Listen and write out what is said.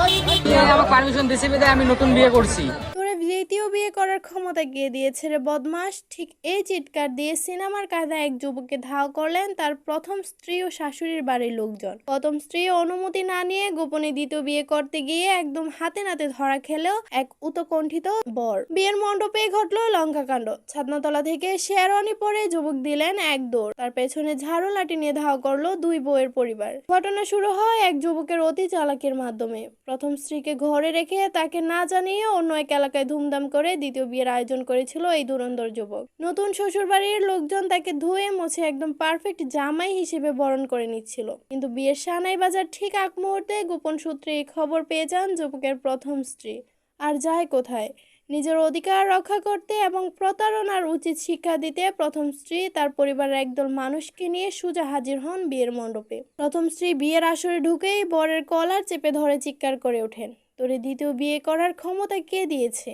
আমাকে পারমিশন দিয়েছে বিধায় আমি নতুন বিয়ে করছি। তোরে দ্বিতীয় বিয়ে করার ক্ষমতা কে দিয়েছে রে বদমাস? ঠিক এই চিৎকার দিয়ে সিনেমার কায়দায় এক যুবককে ধাওয়া করলেন তার প্রথম স্ত্রী ও শাশুড়ির বাড়ির লোকজন। প্রথম স্ত্রী অনুমতি না নিয়ে গোপনে দ্বিতীয় বিয়ে করতে গিয়ে একদম হাতে নাতে ধরা খেলেও এক উতকণ্ঠিত বর। বিয়ের মণ্ডপে ঘটলো লঙ্কাকাণ্ড। ছাদনাতলা থেকে শেরওয়ানি পরে যুবক দিলেন এক দৌড়, তার পেছনে ঝাড়ু লাঠি নিয়ে ধাওয়া করলো দুই বউয়ের পরিবার। ঘটনা শুরু হয় এক যুবকের অতি চালাকির মাধ্যমে। প্রথম স্ত্রীকে ঘরে রেখে তাকে না জানিয়ে অন্য এক এলাকায় ধুমধাম করে দ্বিতীয় বিয়ের আয়োজন করেছিল এই ধুরন্ধর যুবক। নতুন শ্বশুরবাড়ির লোকজন তাকে ধুয়ে মুছে একদম পারফেক্ট জামাই হিসেবে বরণ করে নিচ্ছিল, কিন্তু বিয়ের সানাই বাজার ঠিক আগ মুহূর্তে গোপন সূত্রে এই খবর পেয়ে যান যুবকের প্রথম স্ত্রী। আর যায় কোথায়? নিজের অধিকার রক্ষা করতে এবং প্রতারণার উচিত শিক্ষা দিতে প্রথম স্ত্রী তার পরিবারের একদল মানুষকে নিয়ে সোজা হাজির হন বিয়ের মণ্ডপে। প্রথম স্ত্রী বিয়ের আসরে ঢুকেই বরের কলার চেপে ধরে চিৎকার করে ওঠেন, তোরে দ্বিতীয় বিয়ে করার ক্ষমতা কে দিয়েছে?